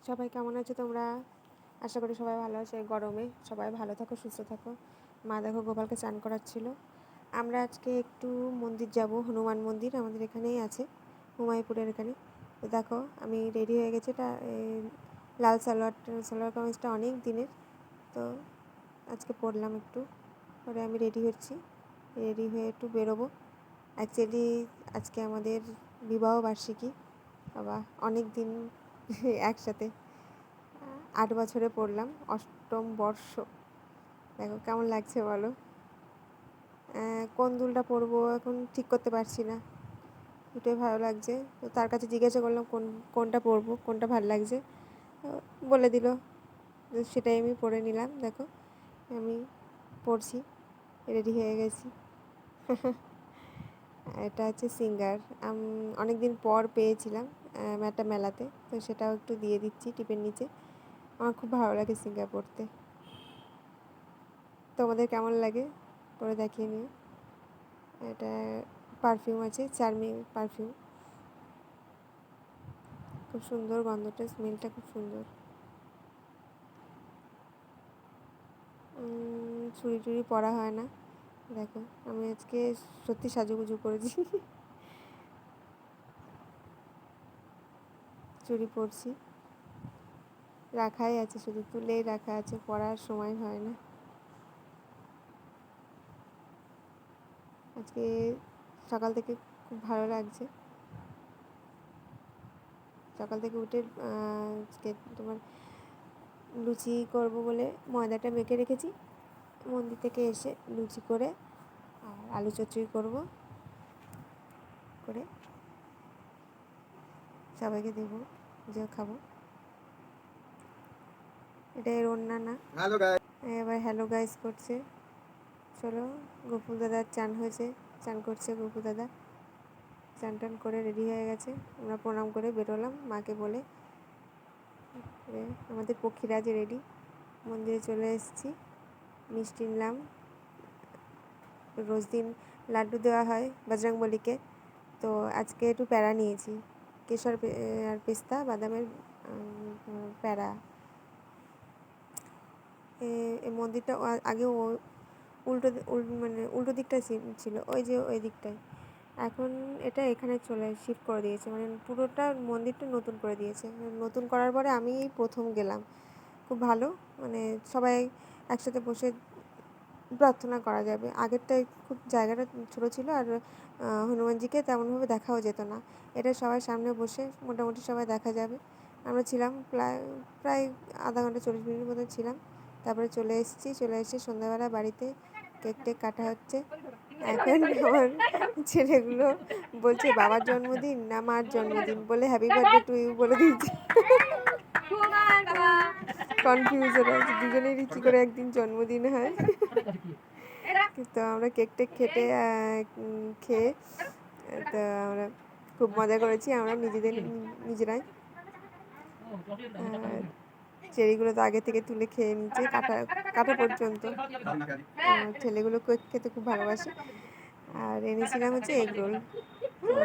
সবাই কেমন আছো তোমরা? আশা করি সবাই ভালো আছে। গরমে সবাই ভালো থাকো, সুস্থ থাকো। মা দেখো গোপালকে চান করাচ্ছিল। আমরা আজকে একটু মন্দির যাব, হনুমান মন্দির আমাদের এখানেই আছে, হুমায়ুপুরের এখানে। তো দেখো আমি রেডি হয়ে গেছি। এটা লাল সালোয়ার কামিজটা অনেক দিনের, তো আজকে পরলাম একটু। পরে আমি রেডি হচ্ছি, রেডি হয়ে একটু বেরোবো। অ্যাকচুয়ালি আজকে আমাদের বিবাহ বার্ষিকী। বাবা অনেক দিন একসাথে 8 বছরে পড়লাম, 8ম বর্ষ। দেখো কেমন লাগছে বলো। কোন দুলটা পরবো এখন ঠিক করতে পারছি না, দুটোই ভালো লাগছে। তো তার কাছে জিজ্ঞাসা করলাম কোনটা পরবো, কোনটা ভালো লাগছে। বলে দিল, সেটাই আমি পরে নিলাম। দেখো আমি পরছি, রেডি হয়ে গেছি। এটা হচ্ছে সিঙ্গার, অনেক দিন পর পেয়েছিলাম একটা মেলাতে, তো সেটাও একটু দিয়ে দিচ্ছি টিপের নিচে। আমার খুব ভালো লাগে সিঙ্গার পরতে। তোমাদের কেমন লাগে পরে দেখিয়ে নিও। এটা পারফিউম আছে, চার্মি পারফিউম, খুব সুন্দর গন্ধটা, স্মেলটা খুব সুন্দর। চুড়ি টুড়ি পরা হয় না। দেখো আমি আজকে সত্যি সাজুগুজু করেছি। চুড়ি পরছি, রাখাই আছে, শুধু তুলেই রাখা আছে, পরার সময় হয় না। আজকে সকাল থেকে খুব ভালো লাগছে। সকাল থেকে উঠে আজকে তোমার লুচি করব বলে ময়দাটা মেখে রেখেছি। মন্দির থেকে এসে লুচি করে আর আলু চচ্চড়ি করব, করে সবাইকে দেবো, যে খাবো। এটা এর ওড়না না। এবার হ্যালো গাইস করছে। চলো, গোপুল দাদার চান হয়েছে, চান করছে গোপুল দাদা। চান টান করে রেডি হয়ে গেছে, আমরা প্রণাম করে বেরোলাম মাকে বলে। আমাদের পক্ষীরাজ রেডি, মন্দিরে চলে এসেছি। মিষ্টি নিলাম, রোজ দিন লাড্ডু দেওয়া হয় বজরংবলীকে, তো আজকে একটু প্যারা নিয়েছি, কেশর আর পেস্তা বাদামের প্যারা। এই মন্দিরটা আগে মানে উল্টো দিকটা ছিল, ওই যে ওই দিকটায়। এখন এটা এখানে চলে শিফট করে দিয়েছে, মানে পুরোটা মন্দিরটা নতুন করে দিয়েছে। নতুন করার পরে আমি এই প্রথম গেলাম, খুব ভালো, মানে সবাই একসাথে বসে প্রার্থনা করা যাবে। আগেরটায় খুব জায়গাটা ছোটো ছিল, আর হনুমানজিকে তেমনভাবে দেখাও যেত না। এটা সবার সামনে বসে মোটামুটি সবাই দেখা যাবে। আমরা ছিলাম প্রায় আধা ঘন্টা 40 মিনিট মতো ছিলাম। তারপরে চলে এসেছি, চলে এসে সন্ধ্যাবেলা বাড়িতে কেক টেক কাটা হচ্ছে। এখন আমার ছেলেগুলো বলছে বাবার জন্মদিন না মার জন্মদিন, বলে হ্যাপি বার্থডে টু ইউ বলে দিয়েছে। কনফিউজ ওরা, দুজনেরই কী করে একদিন জন্মদিন হয়। তো আমরা কেক টেক খেয়ে তো আমরা খুব মজা করেছি, আমরা নিজেরাই। চেরিগুলো তো আগে থেকে তুলে খেয়ে নিচ্ছে, কাটা কাটা পর্যন্ত। ছেলেগুলো কেক খেতে খুব ভালোবাসে। আর এনেছিলাম হচ্ছে এগ রোল, তো